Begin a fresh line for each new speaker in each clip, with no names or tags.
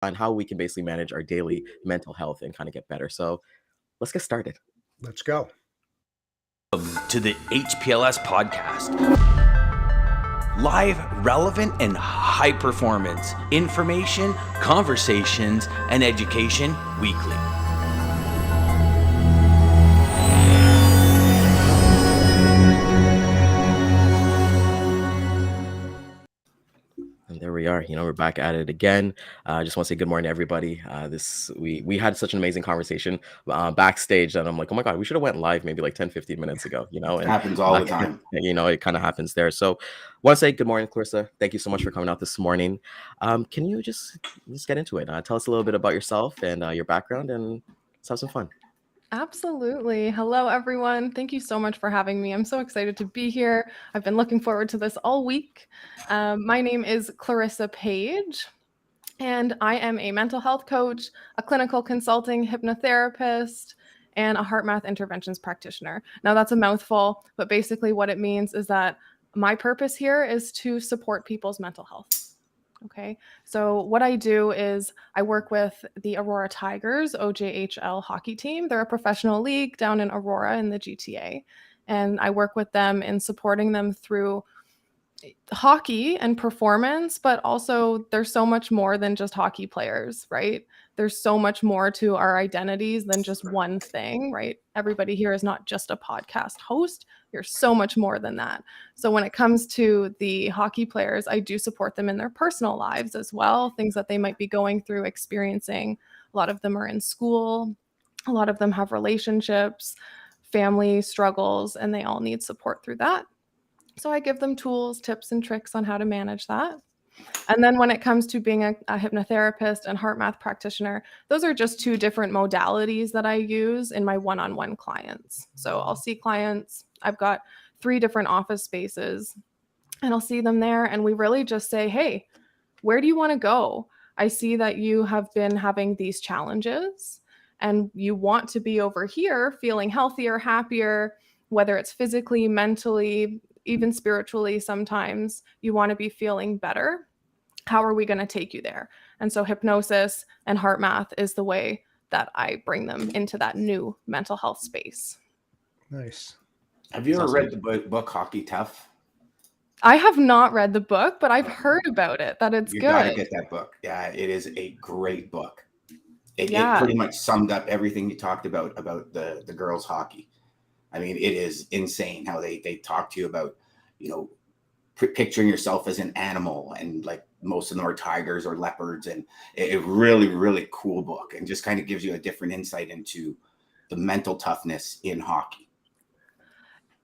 on how we can basically manage our daily mental health and kind of get better. So let's get started.
Let's go.
To the HPLS podcast. Live, relevant, and high performance information, conversations, and education weekly.
And there we are. We're back at it again. I just want to say good morning to everybody. We had such an amazing conversation backstage that I'm like, oh my God, we should have went live maybe like 10, 15 minutes ago,
It
and
happens all the time.
it kind of happens there. So I want to say good morning, Clarissa. Thank you so much for coming out this morning. Can you just get into it? Tell us a little bit about yourself and your background, and let's have some fun.
Absolutely. Hello, everyone. Thank you so much for having me. I'm so excited to be here. I've been looking forward to this all week. My name is Clarissa Paige, and I am a mental health coach, a clinical consulting hypnotherapist, and a HeartMath interventions practitioner. Now, that's a mouthful, but basically what it means is that my purpose here is to support people's mental health. Okay, so what I do is I work with the Aurora Tigers, OJHL hockey team. They're a professional league down in Aurora in the GTA. And I work with them in supporting them through hockey and performance, but also there's so much more than just hockey players, right? There's so much more to our identities than just one thing, right? Everybody here is not just a podcast host. You're so much more than that. So when it comes to the hockey players, I do support them in their personal lives as well, things that they might be going through, experiencing. A lot of them are in school. A lot of them have relationships, family struggles, and they all need support through that. So I give them tools, tips, and tricks on how to manage that. And then when it comes to being a hypnotherapist and HeartMath practitioner, those are just two different modalities that I use in my one-on-one clients. So I'll see clients. I've got 3 different office spaces, and I'll see them there. And we really just say, hey, where do you want to go? I see that you have been having these challenges and you want to be over here feeling healthier, happier, whether it's physically, mentally, even spiritually. Sometimes you want to be feeling better. How are we going to take you there? And so hypnosis and HeartMath is the way that I bring them into that new mental health space.
Nice.
Have you ever read the book Hockey Tough?
I have not read the book, but I've heard about it, that it's
You
good.
got to get that book. Yeah, it is a great book. It pretty much summed up everything you talked about the girls' hockey. I mean, it is insane how they talk to you about, picturing yourself as an animal, and like most of them are tigers or leopards, and it really, really cool book, and just kind of gives you a different insight into the mental toughness in hockey.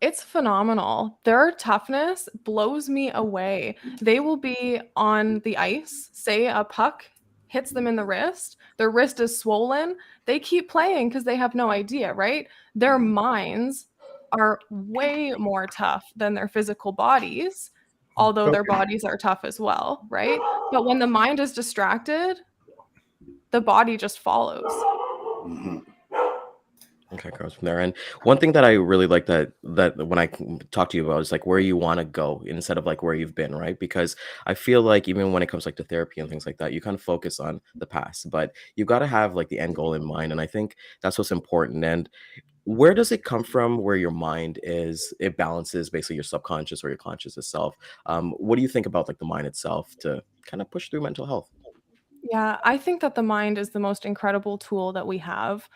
It's phenomenal. Their toughness blows me away. They will be on the ice, say a puck hits them in the wrist, their wrist is swollen. They keep playing because they have no idea, right? Their minds are way more tough than their physical bodies, although their bodies are tough as well, right? But when the mind is distracted, the body just follows.
Mm-hmm.
Okay, goes from there. And one thing that I really like that when I talk to you about is like where you want to go instead of like where you've been, right? Because I feel like even when it comes like to therapy and things like that, you kind of focus on the past, but you've got to have like the end goal in mind. And I think that's what's important. And where does it come from where your mind is, it balances basically your subconscious or your conscious itself? What do you think about like the mind itself to kind of push through mental health?
Yeah, I think that the mind is the most incredible tool that we have.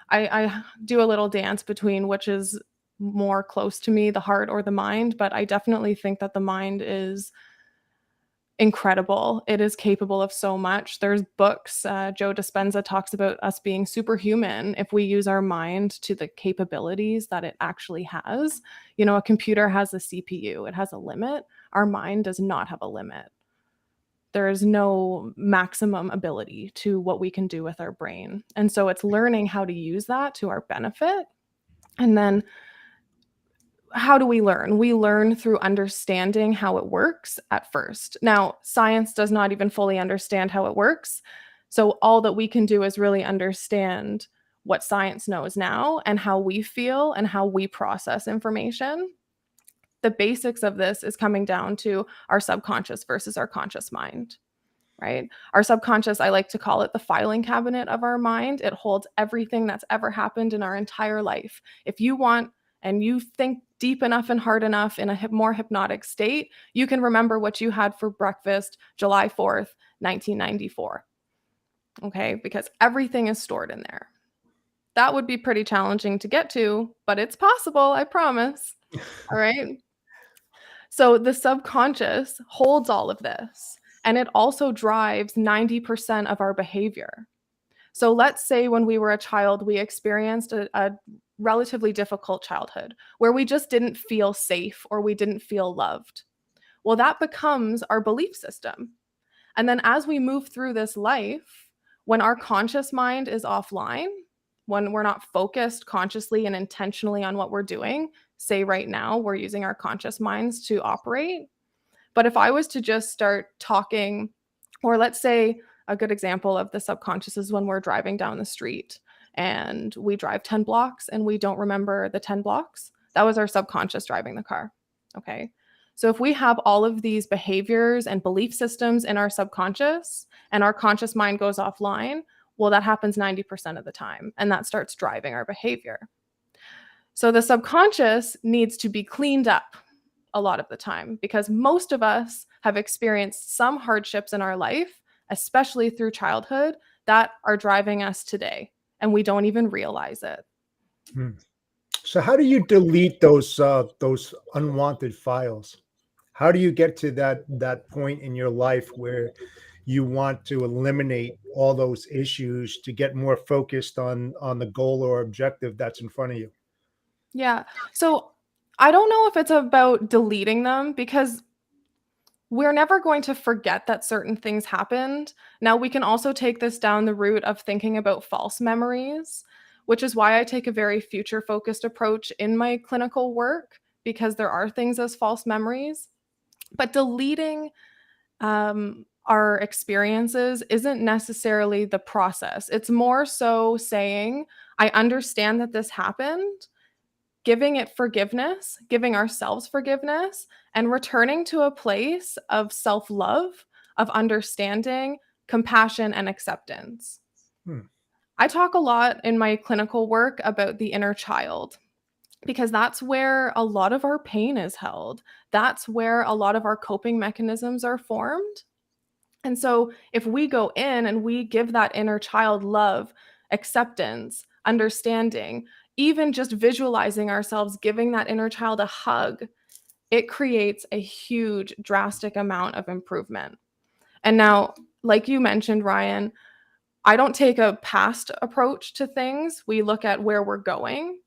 I do a little dance between which is more close to me, the heart or the mind, but I definitely think that the mind is incredible. It is capable of so much. There's books. Joe Dispenza talks about us being superhuman if we use our mind to the capabilities that it actually has. A computer has a CPU. It has a limit. Our mind does not have a limit. There is no maximum ability to what we can do with our brain. And so it's learning how to use that to our benefit. And then how do we learn? We learn through understanding how it works at first. Now, science does not even fully understand how it works. So all that we can do is really understand what science knows now and how we feel and how we process information. The basics of this is coming down to our subconscious versus our conscious mind. right? Our subconscious, I like to call it the filing cabinet of our mind. It holds everything that's ever happened in our entire life. If you want and you think deep enough and hard enough in a more hypnotic state, you can remember what you had for breakfast July 4th, 1994. Okay, because everything is stored in there. That would be pretty challenging to get to, but it's possible, I promise. All right. So the subconscious holds all of this, and it also drives 90% of our behavior. So let's say when we were a child, we experienced a relatively difficult childhood where we just didn't feel safe or we didn't feel loved. Well, that becomes our belief system. And then as we move through this life, when our conscious mind is offline, when we're not focused consciously and intentionally on what we're doing, say right now, we're using our conscious minds to operate. But if I was to just start talking, or let's say a good example of the subconscious is when we're driving down the street and we drive 10 blocks and we don't remember the 10 blocks. That was our subconscious driving the car. Okay. So if we have all of these behaviors and belief systems in our subconscious and our conscious mind goes offline, well, that happens 90% of the time, and that starts driving our behavior. So the subconscious needs to be cleaned up a lot of the time because most of us have experienced some hardships in our life, especially through childhood, that are driving us today, and we don't even realize it.
So how do you delete those unwanted files? How do you get to that point in your life where you want to eliminate all those issues to get more focused on the goal or objective that's in front of you?
Yeah. So I don't know if it's about deleting them because we're never going to forget that certain things happened. Now, we can also take this down the route of thinking about false memories, which is why I take a very future-focused approach in my clinical work, because there are things as false memories. But deleting our experiences isn't necessarily the process. It's more so saying, I understand that this happened, giving it forgiveness, giving ourselves forgiveness, and returning to a place of self-love, of understanding, compassion, and acceptance. I talk a lot in my clinical work about the inner child because that's where a lot of our pain is held. That's where a lot of our coping mechanisms are formed. And so if we go in and we give that inner child love, acceptance, understanding, even just visualizing ourselves giving that inner child a hug, it creates a huge, drastic amount of improvement. And now, like you mentioned, Ryan, I don't take a past approach to things. We look at where we're going.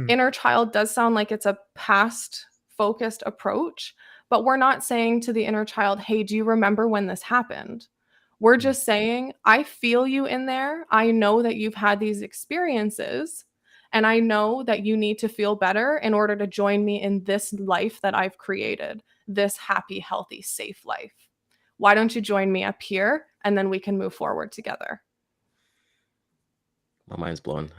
Inner child does sound like it's a past focused approach, but we're not saying to the inner child, hey, do you remember when this happened? We're just saying, I feel you in there. I know that you've had these experiences, and I know that you need to feel better in order to join me in this life that I've created, this happy, healthy, safe life. Why don't you join me up here, and then we can move forward together?
My mind's blown.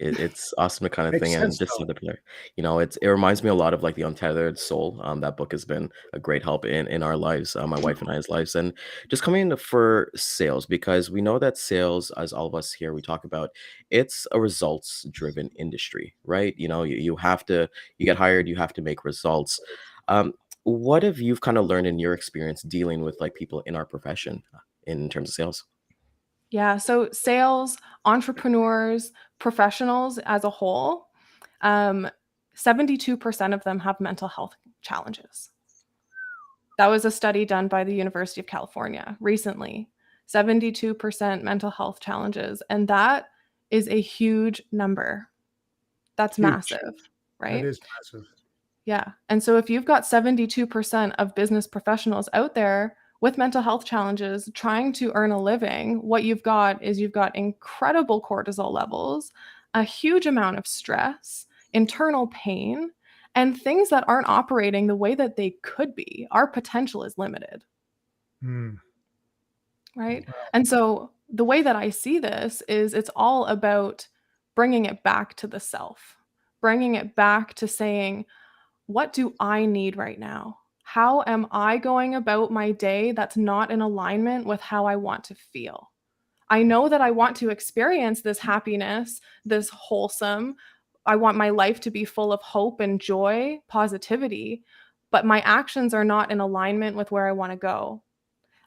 It's awesome to kind of
Makes
thing, and
sense,
just
though.
another player. It reminds me a lot of like the Untethered Soul. That book has been a great help in our lives, my wife and I's lives, and just coming into for sales because we know that sales, as all of us here, we talk about, it's a results driven industry, right? You have to you get hired, you have to make results. What have you kind of learned in your experience dealing with like people in our profession in terms of sales?
Yeah, so sales, entrepreneurs, professionals as a whole, 72% of them have mental health challenges. That was a study done by the University of California recently. 72% mental health challenges, and that is a huge number. That's
Huge.
massive,
That
right?
is massive.
Yeah. And so if you've got 72% of business professionals out there with mental health challenges trying to earn a living, what you've got is you've got incredible cortisol levels, a huge amount of stress, internal pain, and things that aren't operating the way that they could be. Our potential is limited, right? And so the way that I see this is it's all about bringing it back to the self, bringing it back to saying, what do I need right now? how am I going about my day that's not in alignment with how I want to feel? I know that I want to experience this happiness, this wholesome. I want my life to be full of hope and joy, positivity, but my actions are not in alignment with where I want to go.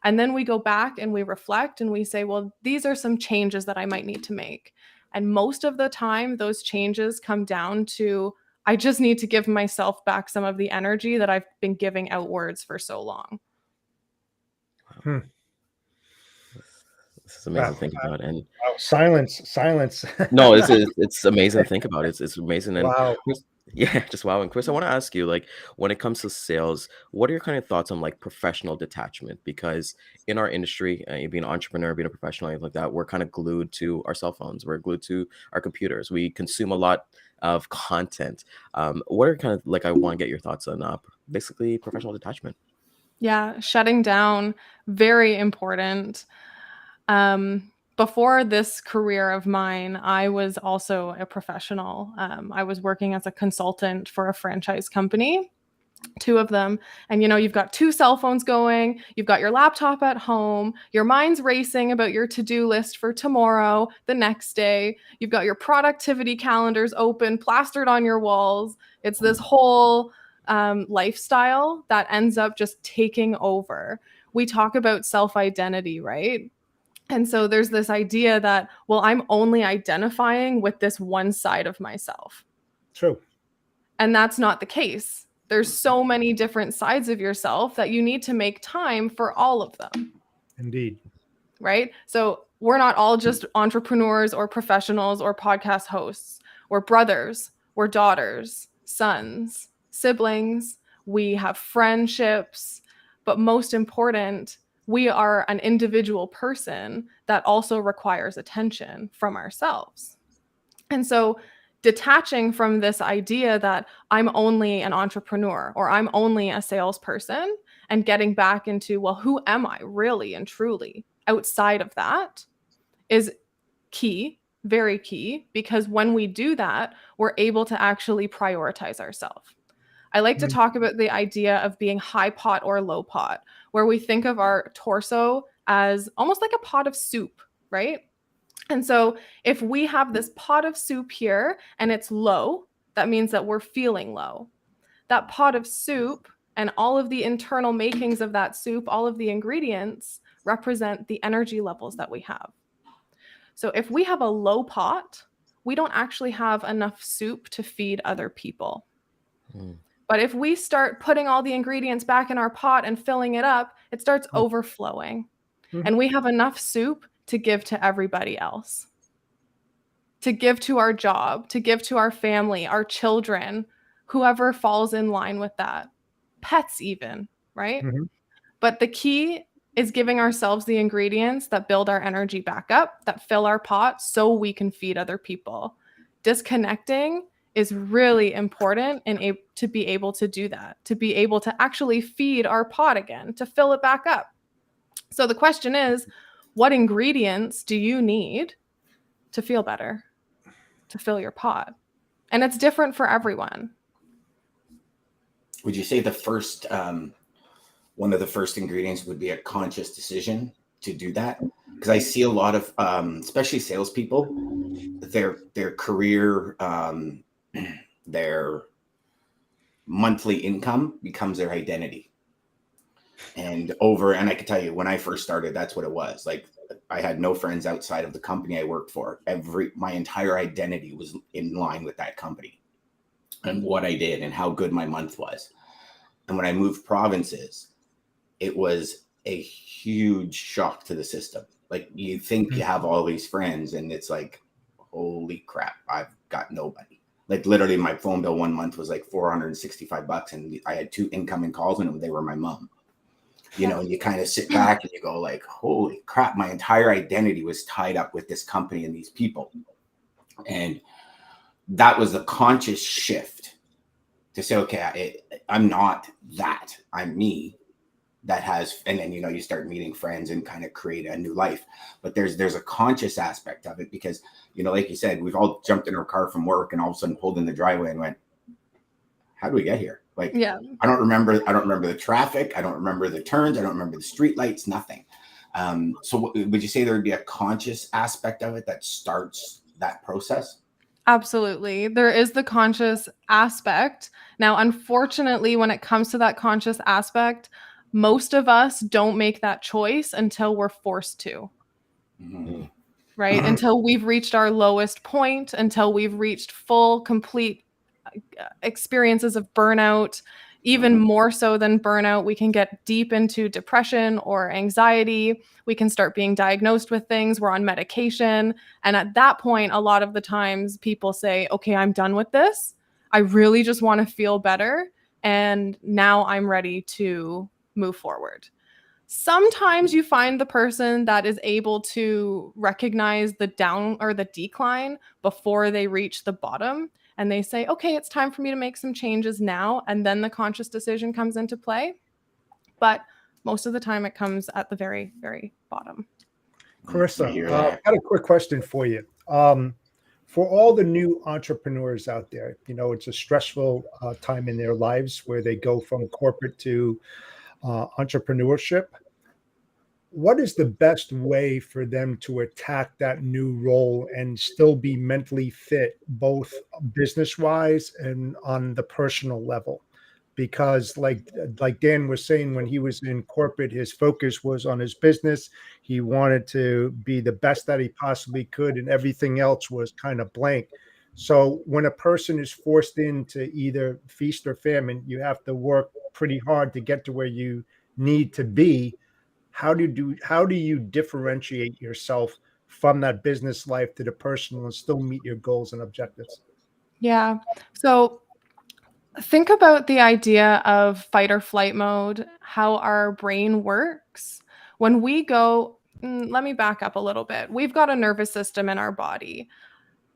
And then we go back and we reflect and we say, well, these are some changes that I might need to make. And most of the time, those changes come down to, I just need to give myself back some of the energy that I've been giving outwards for so long.
Hmm.
This is amazing to think about. And
Silence.
no, it's amazing to think about. It's amazing. And
Wow.
Chris, yeah, just wow. And Chris, I want to ask you, like, when it comes to sales, what are your kind of thoughts on like professional detachment? Because in our industry, being an entrepreneur, being a professional, anything like that, we're kind of glued to our cell phones. We're glued to our computers. We consume a lot of content. What are kind of like, I want to get your thoughts on basically professional detachment.
Yeah, shutting down, very important. Before this career of mine, I was also a professional. I was working as a consultant for a franchise company, 2 of them. And you've got 2 cell phones going, you've got your laptop at home, your mind's racing about your to-do list for tomorrow, the next day. You've got your productivity calendars open, plastered on your walls. It's this whole lifestyle that ends up just taking over. We talk about self-identity, right? And so there's this idea that, well, I'm only identifying with this one side of myself.
True.
And that's not the case. There's so many different sides of yourself that you need to make time for all of them.
Indeed.
Right? So we're not all just entrepreneurs or professionals or podcast hosts. We're brothers, we're daughters, sons, siblings. We have friendships. But most important, we are an individual person that also requires attention from ourselves. And so detaching from this idea that I'm only an entrepreneur or I'm only a salesperson and getting back into, well, who am I really and truly outside of that is key, very key, because when we do that, we're able to actually prioritize ourselves. I like to talk about the idea of being high pot or low pot, where we think of our torso as almost like a pot of soup, right? And so if we have this pot of soup here and it's low, that means that we're feeling low. That pot of soup and all of the internal makings of that soup, all of the ingredients represent the energy levels that we have. So if we have a low pot, we don't actually have enough soup to feed other people. But if we start putting all the ingredients back in our pot and filling it up, it starts overflowing. And we have enough soup to give to everybody else, to give to our job, to give to our family, our children, whoever falls in line with that, pets even, right? But the key is giving ourselves the ingredients that build our energy back up, that fill our pot so we can feed other people. Disconnecting is really important and to be able to do that, to be able to actually feed our pot again, to fill it back up. So the question is, what ingredients do you need to feel better, to fill your pot? And it's different for everyone.
Would you say the first, one of the first ingredients would be a conscious decision to do that? Because I see a lot of, especially salespeople, their career, their monthly income becomes their identity. And I can tell you, when I first started, that's what it was. Like, I had no friends outside of the company I worked for. My entire identity was in line with that company and what I did and how good my month was. And when I moved provinces, it was a huge shock to the system. Like, you think you have all these friends and it's like, holy crap, I've got nobody. Like, literally my phone bill one month was like $465 and I had 2 incoming calls and they were my mom. And you kind of sit back and you go like, holy crap, my entire identity was tied up with this company and these people. And that was the conscious shift to say, okay, I'm not that, I'm me. That has, and then, you start meeting friends and kind of create a new life. But there's a conscious aspect of it because, like you said, we've all jumped in our car from work and all of a sudden pulled in the driveway and went, how do we get here? Like,
Yeah.
I don't remember the traffic. I don't remember the turns. I don't remember the street lights, nothing. So would you say there would be a conscious aspect of it that starts that process?
Absolutely. There is the conscious aspect. Now, unfortunately, when it comes to that conscious aspect, most of us don't make that choice until we're forced to.
Mm-hmm.
Right? Until we've reached our lowest point, until we've reached full, complete experiences of burnout. Even more so than burnout, we can get deep into depression or anxiety. We can start being diagnosed with things. We're on medication. And at that point, a lot of the times people say, okay, I'm done with this. I really just want to feel better. And now I'm ready to move forward. Sometimes you find the person that is able to recognize the down or the decline before they reach the bottom. And they say, okay, it's time for me to make some changes now. And then the conscious decision comes into play. But most of the time it comes at the very, very bottom.
Clarissa, I've got a quick question for you. For all the new entrepreneurs out there, it's a stressful time in their lives where they go from corporate to entrepreneurship. What is the best way for them to attack that new role and still be mentally fit, both business-wise and on the personal level? Because like Dan was saying, when he was in corporate, his focus was on his business. He wanted to be the best that he possibly could, and everything else was kind of blank. So when a person is forced into either feast or famine, you have to work pretty hard to get to where you need to be. How do you differentiate yourself from that business life to the personal and still meet your goals and objectives?
Yeah. So think about the idea of fight or flight mode, how our brain works. When we go, let me back up a little bit. We've got a nervous system in our body.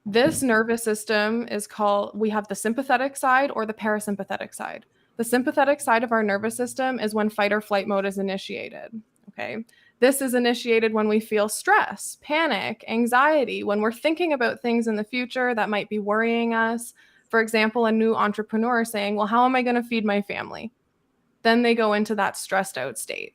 This nervous system is we have the sympathetic side or the parasympathetic side. The sympathetic side of our nervous system is when fight or flight mode is initiated. Okay. This is initiated when we feel stress, panic, anxiety, when we're thinking about things in the future that might be worrying us. For example, a new entrepreneur saying, well, how am I going to feed my family? Then they go into that stressed out state.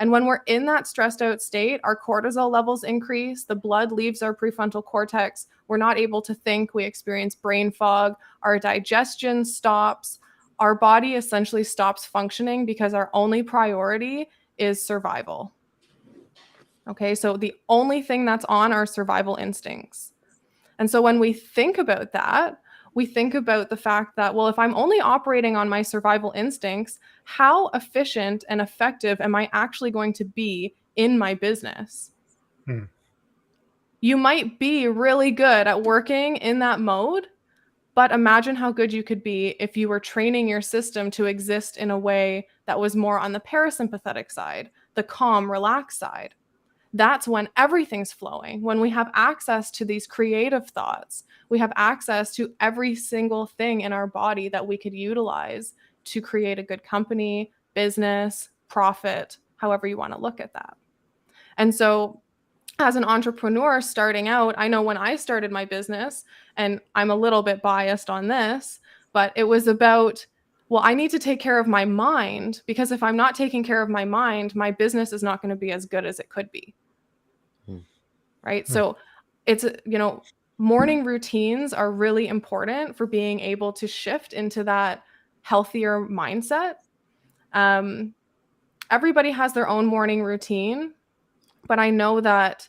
And when we're in that stressed out state, our cortisol levels increase, the blood leaves our prefrontal cortex, we're not able to think, we experience brain fog, our digestion stops, our body essentially stops functioning because our only priority is survival. Okay, so the only thing that's on are survival instincts. And so when we think about that, we think about the fact that, well, if I'm only operating on my survival instincts, how efficient and effective am I actually going to be in my business? You might be really good at working in that mode, but imagine how good you could be if you were training your system to exist in a way that was more on the parasympathetic side, the calm, relaxed side. That's when everything's flowing. When we have access to these creative thoughts, we have access to every single thing in our body that we could utilize to create a good company, business, profit, however you want to look at that. And so as an entrepreneur starting out, I know when I started my business, and I'm a little bit biased on this, but it was about, well, I need to take care of my mind, because if I'm not taking care of my mind, my business is not going to be as good as it could be. Right? So it's, morning routines are really important for being able to shift into that healthier mindset. Everybody has their own morning routine, but I know that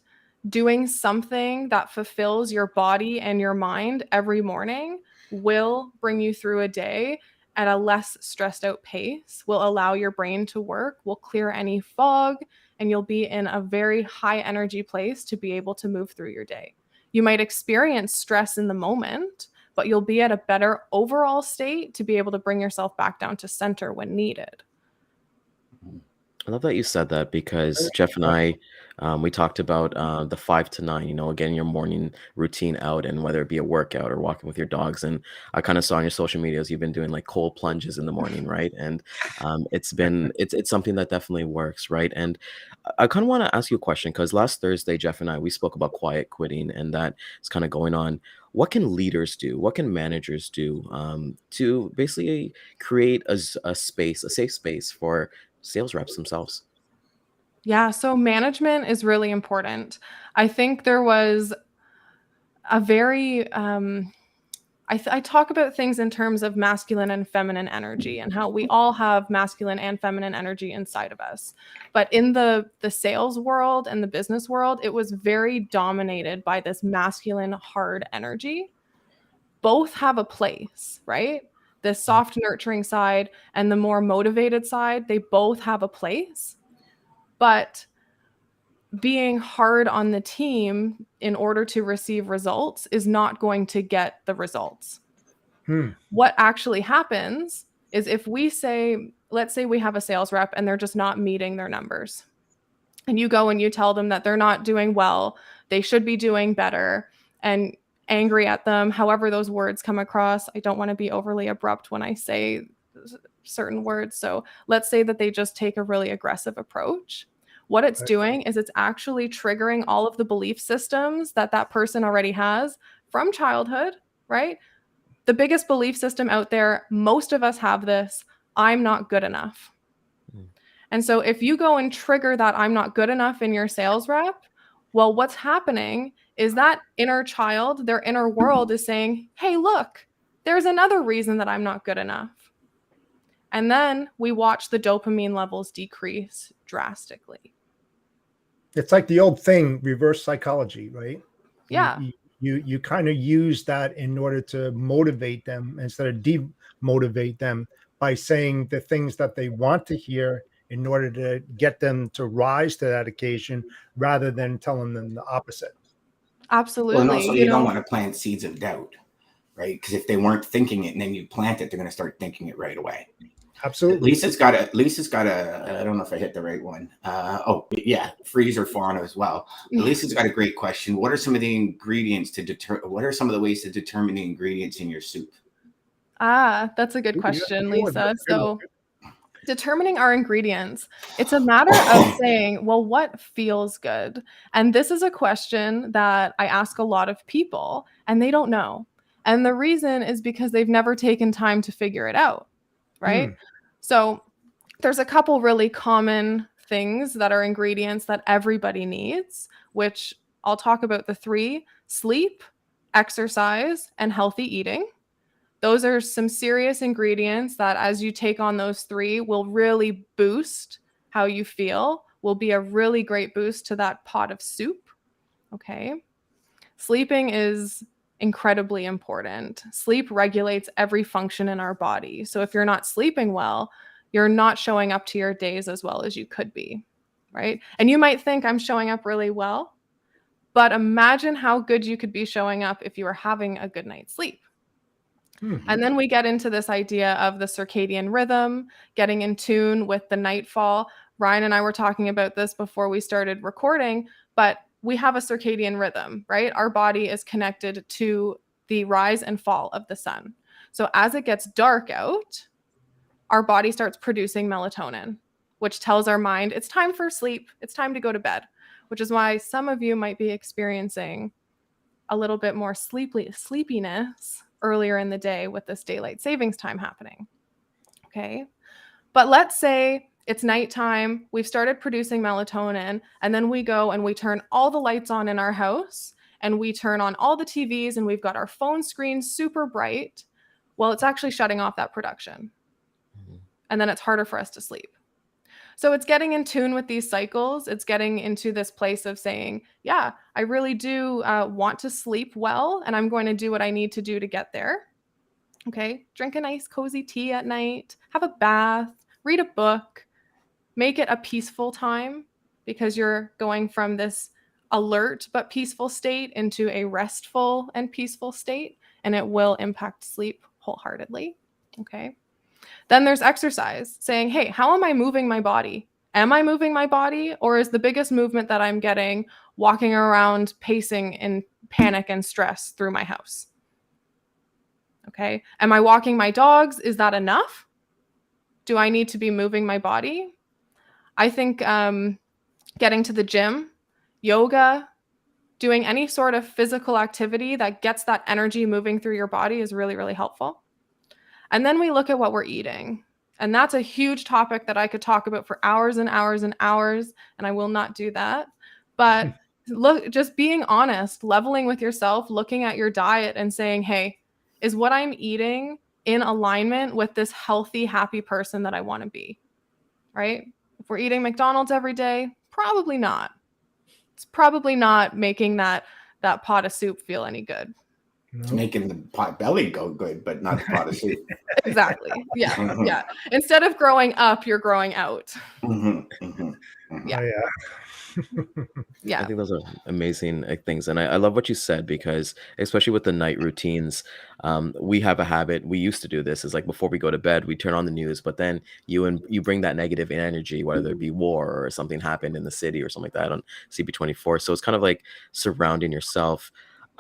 doing something that fulfills your body and your mind every morning will bring you through a day at a less stressed out pace, will allow your brain to work, will clear any fog, and you'll be in a very high energy place to be able to move through your day. You might experience stress in the moment, but you'll be at a better overall state to be able to bring yourself back down to center when needed.
I love that you said that, because Jeff and I, we talked about the 5 to 9, getting your morning routine out, and whether it be a workout or walking with your dogs. And I kind of saw on your social medias, you've been doing like cold plunges in the morning, right? And it's something that definitely works, right? And I kind of want to ask you a question, because last Thursday, Jeff and I, we spoke about quiet quitting, and that is kind of going on. what can leaders do? What can managers do to basically create a space, a safe space for sales reps themselves?
Yeah, so management is really important. I think there was a very I talk about things in terms of masculine and feminine energy and how we all have masculine and feminine energy inside of us. But in the sales world and the business world, it was very dominated by this masculine hard energy. Both have a place, right? The soft nurturing side and the more motivated side, they both have a place. But being hard on the team in order to receive results is not going to get the results. What actually happens is if we say, let's say we have a sales rep and they're just not meeting their numbers, and you go and you tell them that they're not doing well, they should be doing better, and angry at them, however those words come across. I don't want to be overly abrupt when I say certain words. So let's say that they just take a really aggressive approach. What it's doing is it's actually triggering all of the belief systems that that person already has from childhood, right? The biggest belief system out there, most of us have this: I'm not good enough. And so if you go and trigger that I'm not good enough in your sales rep, well, what's happening is that inner child, their inner world is saying, hey, look, there's another reason that I'm not good enough. And then we watch the dopamine levels decrease drastically.
It's like the old thing, reverse psychology, right?
Yeah.
You kind of use that in order to motivate them instead of demotivate them by saying the things that they want to hear in order to get them to rise to that occasion rather than telling them the opposite.
Absolutely.
Well, and also you don't want to plant seeds of doubt, right? Because if they weren't thinking it and then you plant it, they're going to start thinking it right away.
Absolutely.
Lisa's got a, I don't know if I hit the right one. Oh yeah, freeze or fauna as well. Lisa's got a great question. What are some of the ingredients what are some of the ways to determine the ingredients in your soup?
That's a good question, Lisa. So determining our ingredients, it's a matter of saying, well, what feels good? And this is a question that I ask a lot of people and they don't know. And the reason is because they've never taken time to figure it out, right? So there's a couple really common things that are ingredients that everybody needs, which I'll talk about the three: sleep, exercise, and healthy eating. Those are some serious ingredients that as you take on those three will really boost how you feel, will be a really great boost to that pot of soup. Okay. Sleeping is incredibly important. Sleep regulates every function in our body. So if you're not sleeping well, you're not showing up to your days as well as you could be, right? And you might think I'm showing up really well, but imagine how good you could be showing up if you were having a good night's sleep. And then we get into this idea of the circadian rhythm, getting in tune with the nightfall. Ryan and I were talking about this before we started recording, but we have a circadian rhythm, right? Our body is connected to the rise and fall of the sun. So as it gets dark out, our body starts producing melatonin, which tells our mind it's time for sleep. It's time to go to bed, which is why some of you might be experiencing a little bit more sleepiness earlier in the day with this daylight savings time happening. Okay. But let's say it's nighttime, we've started producing melatonin, and then we go and we turn all the lights on in our house and we turn on all the TVs and we've got our phone screens super bright. Well, it's actually shutting off that production. And then it's harder for us to sleep. So it's getting in tune with these cycles. It's getting into this place of saying, yeah, I really do want to sleep well, and I'm going to do what I need to do to get there. Okay. Drink a nice cozy tea at night, have a bath, read a book, make it a peaceful time because you're going from this alert but peaceful state into a restful and peaceful state, and it will impact sleep wholeheartedly. Okay. Then there's exercise, saying, hey, how am I moving my body? Am I moving my body? Or is the biggest movement that I'm getting walking around, pacing in panic and stress through my house? Okay. Am I walking my dogs? Is that enough? Do I need to be moving my body? I think getting to the gym, yoga, doing any sort of physical activity that gets that energy moving through your body is really, really helpful. And then we look at what we're eating. And that's a huge topic that I could talk about for hours and hours and hours, and I will not do that. But look, just being honest, leveling with yourself, looking at your diet and saying, hey, is what I'm eating in alignment with this healthy, happy person that I want to be, right? If we're eating McDonald's every day, probably not. It's probably not making that pot of soup feel any good.
It's making the pot belly go good, but not the pot of soup.
Exactly. Yeah. Yeah. Instead of growing up, you're growing out. Yeah.
Yeah. I think those are amazing things. And I love what you said, because especially with the night routines, we have a habit. We used to do this, is like before we go to bed, we turn on the news, but then you bring that negative energy, whether it be war or something happened in the city or something like that on CB24. So it's kind of like surrounding yourself.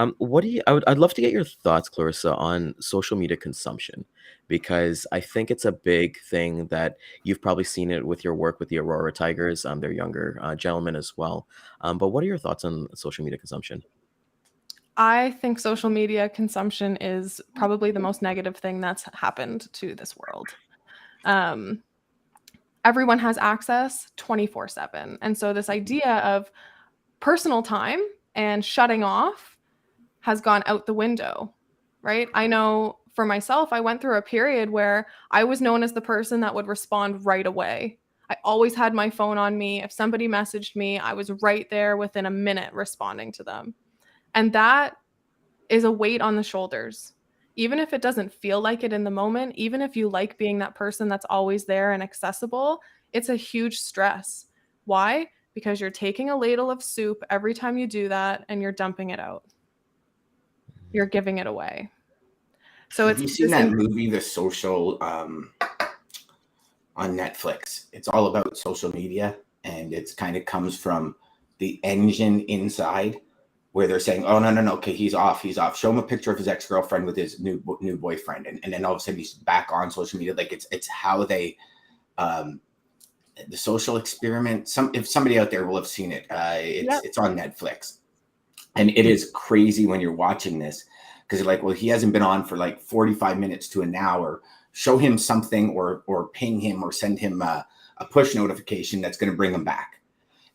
I'd love to get your thoughts, Clarissa, on social media consumption, because I think it's a big thing that you've probably seen it with your work with the Aurora Tigers. They're younger gentlemen as well. But what are your thoughts on social media consumption?
I think social media consumption is probably the most negative thing that's happened to this world. Everyone has access 24/7. And so this idea of personal time and shutting off has gone out the window, right? I know for myself, I went through a period where I was known as the person that would respond right away. I always had my phone on me. If somebody messaged me, I was right there within a minute responding to them. And that is a weight on the shoulders. Even if it doesn't feel like it in the moment, even if you like being that person that's always there and accessible, it's a huge stress. Why? Because you're taking a ladle of soup every time you do that and you're dumping it out. You're giving it away. So
have you seen that movie, The Social, on Netflix? It's all about social media, and it's kind of comes from the engine inside, where they're saying, oh, no, okay, he's off. Show him a picture of his ex-girlfriend with his new boyfriend. And then all of a sudden he's back on social media. Like it's how they, the social experiment. If somebody out there will have seen it, it's on Netflix. And it is crazy when you're watching this, because you're like, well, he hasn't been on for like 45 minutes to an hour. Show him something or ping him or send him a push notification that's going to bring him back.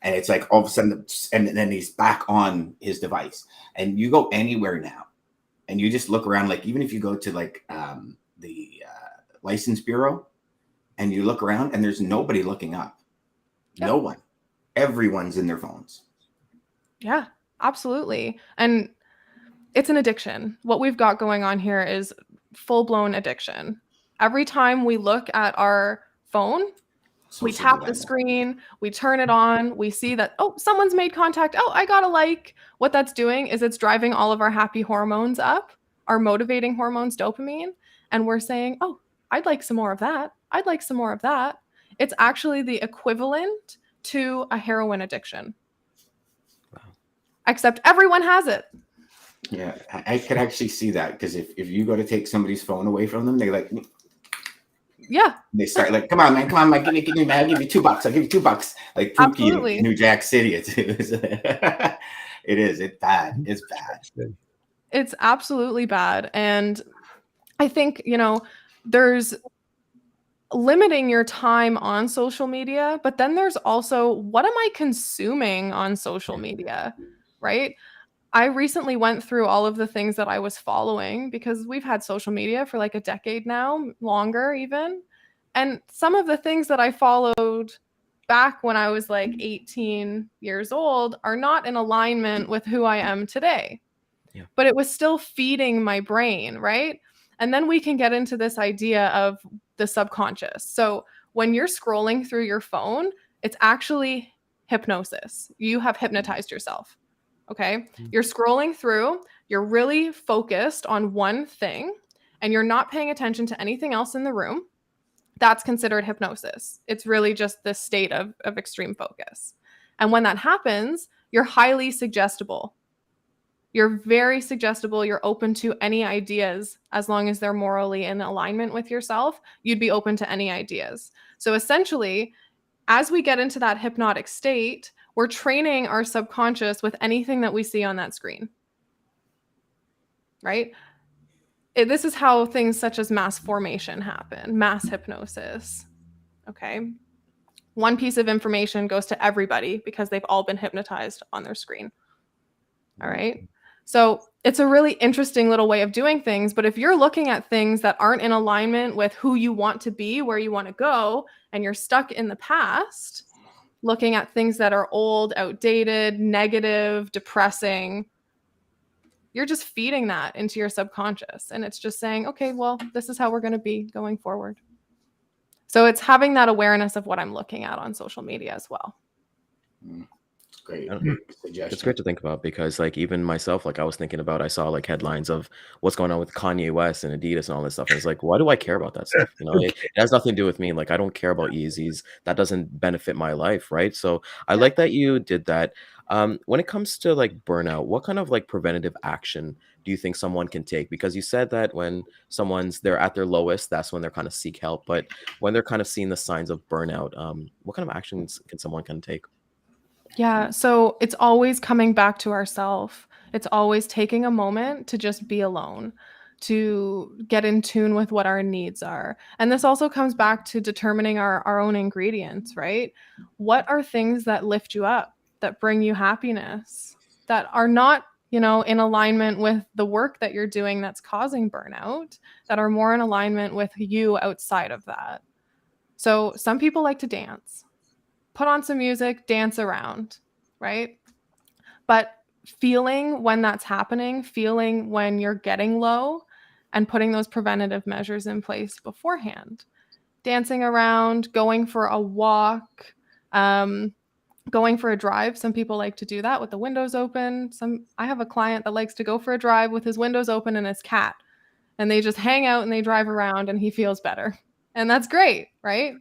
And it's like all of a sudden, and then he's back on his device. And you go anywhere now and you just look around, like even if you go to like the license bureau and you look around and there's nobody looking up. Yep. No one. Everyone's in their phones.
Yeah. Absolutely. And it's an addiction. What we've got going on here is full-blown addiction. Every time we look at our phone, we tap the screen, we turn it on, we see that, oh, someone's made contact. Oh, I got a like. What that's doing is it's driving all of our happy hormones up, our motivating hormones, dopamine. And we're saying, oh, I'd like some more of that. I'd like some more of that. It's actually the equivalent to a heroin addiction. Except everyone has it.
Yeah, I could actually see that, because if you go to take somebody's phone away from them, they like,
yeah,
they start like, come on, man, give me, man, I'll give you $2. I'll give you $2. Like Pookie in New Jack City. It's bad. It's bad.
It's absolutely bad. And I think, there's limiting your time on social media, but then there's also, what am I consuming on social media? Right? I recently went through all of the things that I was following, because we've had social media for like a decade now, longer even. And some of the things that I followed back when I was like 18 years old are not in alignment with who I am today. Yeah. But it was still feeding my brain, right? And then we can get into this idea of the subconscious. So when you're scrolling through your phone, it's actually hypnosis. You have hypnotized yourself. Okay. You're scrolling through, you're really focused on one thing, and you're not paying attention to anything else in the room. That's considered hypnosis. It's really just this state of extreme focus. And when that happens, you're highly suggestible. You're very suggestible. You're open to any ideas as long as they're morally in alignment with yourself. You'd be open to any ideas. So essentially, as we get into that hypnotic state, we're training our subconscious with anything that we see on that screen, right? This is how things such as mass formation happen, mass hypnosis. Okay. One piece of information goes to everybody because they've all been hypnotized on their screen. All right. So it's a really interesting little way of doing things. But if you're looking at things that aren't in alignment with who you want to be, where you want to go, and you're stuck in the past, looking at things that are old, outdated, negative, depressing, you're just feeding that into your subconscious. And it's just saying, okay, well, this is how we're going to be going forward. So it's having that awareness of what I'm looking at on social media as well.
It's great suggestion.
It's great to think about because like even myself, like I was thinking about, I saw like headlines of what's going on with Kanye West and Adidas and all this stuff. And it's like, why do I care about that stuff? You know, it has nothing to do with me. Like I don't care about Yeezys. That doesn't benefit my life, right? So I like that you did that. When it comes to like burnout, what kind of like preventative action do you think someone can take? Because you said that when they're at their lowest, that's when they're kind of seek help. But when they're kind of seeing the signs of burnout, what kind of actions can someone take?
Yeah. So it's always coming back to ourselves. It's always taking a moment to just be alone, to get in tune with what our needs are. And this also comes back to determining our own ingredients, right? What are things that lift you up, that bring you happiness, that are not, in alignment with the work that you're doing that's causing burnout, that are more in alignment with you outside of that. So some people like to dance. Put on some music, dance around, right? But feeling when that's happening, feeling when you're getting low, and putting those preventative measures in place beforehand. Dancing around, going for a walk, going for a drive. Some people like to do that with the windows open. I have a client that likes to go for a drive with his windows open and his cat. And they just hang out and they drive around and he feels better. And that's great, right?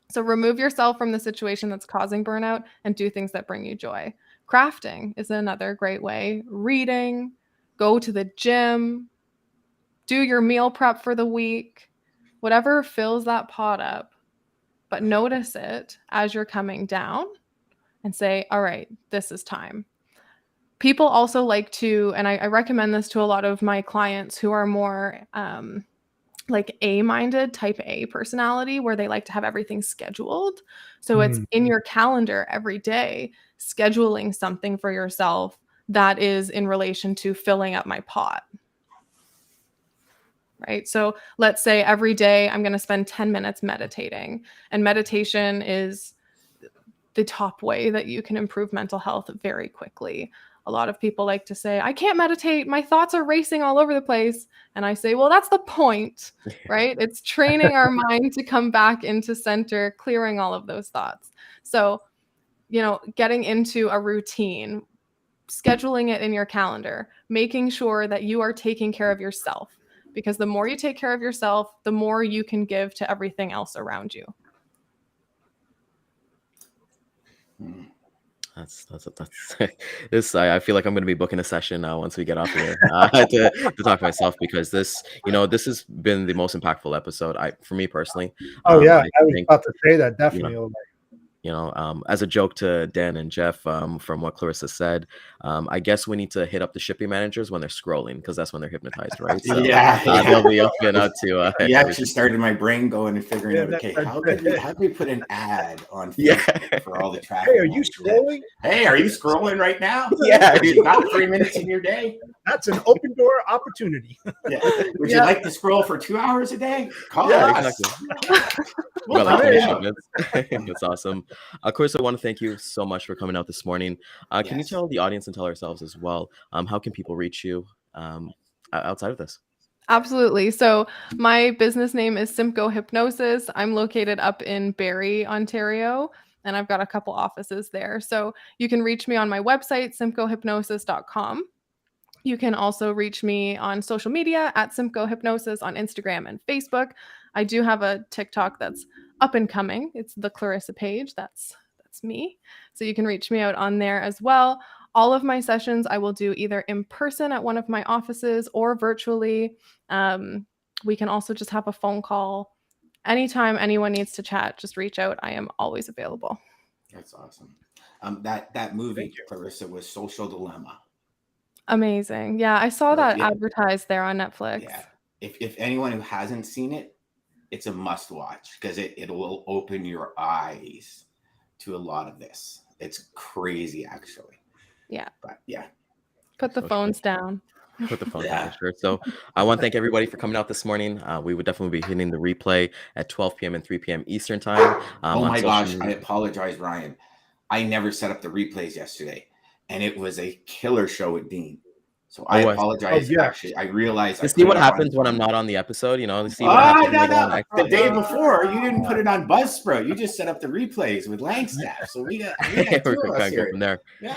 So remove yourself from the situation that's causing burnout and do things that bring you joy. Crafting is another great way. Reading, go to the gym, do your meal prep for the week, whatever fills that pot up. But notice it as you're coming down and say, all right, this is time. People also like to, and I recommend this to a lot of my clients who are more like A-minded, type A personality, where they like to have everything scheduled. So it's in your calendar every day, scheduling something for yourself that is in relation to filling up my pot. Right? So let's say every day I'm going to spend 10 minutes meditating. And meditation is the top way that you can improve mental health very quickly. A lot of people like to say, I can't meditate. My thoughts are racing all over the place. And I say, well, that's the point, right? It's training our mind to come back into center, clearing all of those thoughts. So, getting into a routine, scheduling it in your calendar, making sure that you are taking care of yourself. Because the more you take care of yourself, the more you can give to everything else around you.
That's this. I feel like I'm going to be booking a session now once we get off here to talk to myself because this has been the most impactful episode for me personally.
Oh yeah, I was about to say that definitely.
As a joke to Dan and Jeff, from what Clarissa said, I guess we need to hit up the shipping managers when they're scrolling because that's when they're hypnotized, right? So, they'll be open up to.
You actually started my brain going and figuring out, okay, how do we put an ad on Facebook for all the traffic?
Hey, are you scrolling?
Hey, are you scrolling right now?
Yeah,
you got 3 minutes in your day.
That's an open door opportunity.
Yeah. Would you like to scroll for 2 hours a day? Call us.
Exactly. That's awesome. Clarissa, I want to thank you so much for coming out this morning. Can you tell the audience and tell ourselves as well, how can people reach you outside of this?
Absolutely. So my business name is Simcoe Hypnosis. I'm located up in Barrie, Ontario, and I've got a couple offices there. So you can reach me on my website, simcoehypnosis.com. You can also reach me on social media at Simcoe Hypnosis on Instagram and Facebook. I do have a TikTok that's up and coming. It's the Clarissa Paige. That's me. So you can reach me out on there as well. All of my sessions I will do either in person at one of my offices or virtually. We can also just have a phone call. Anytime anyone needs to chat, just reach out. I am always available.
That's awesome. That movie, Clarissa, was Social Dilemma.
Amazing. Yeah, I saw that advertised there on Netflix.
Yeah. If anyone who hasn't seen it, it's a must watch because it will open your eyes to a lot of this. It's crazy, actually.
Yeah.
But yeah.
Put the phones down.
Put the phone down, sure. So I want to thank everybody for coming out this morning. We would definitely be hitting the replay at 12 p.m. and 3 p.m. Eastern time.
Oh my gosh, I apologize, Ryan. I never set up the replays yesterday, and it was a killer show with Dean. So I apologize. Actually, I realized.
You see what happens when I'm not on the episode, you know? See what happens
the day before, you didn't put it on Buzzsprout. You just set up the replays with Langstaff. So we got two of us here.
From there.
Yeah.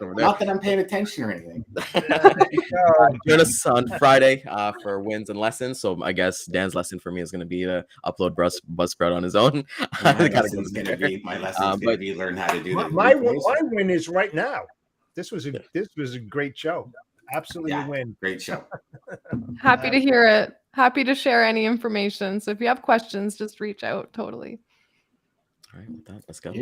Not that I'm paying attention or anything.
Join us on Friday for wins and lessons. So I guess Dan's lesson for me is going to be to upload Buzzsprout on his own.
My lesson is going to be learn how to do that.
My win is right now. This was a great show. Absolutely win.
Great show.
Happy to hear it. Happy to share any information. So if you have questions, just reach out. Totally.
All right, with that, let's go.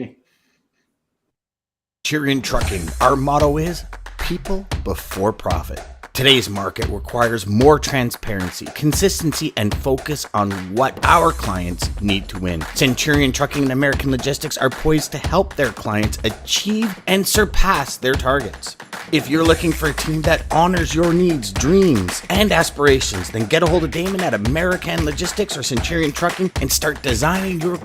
Centurion Trucking. Our motto is people before profit. Today's market requires more transparency, consistency, and focus on what our clients need to win. Centurion Trucking and American Logistics are poised to help their clients achieve and surpass their targets. If you're looking for a team that honors your needs, dreams, and aspirations, then get a hold of Daman at American Logistics or Centurion Trucking and start designing your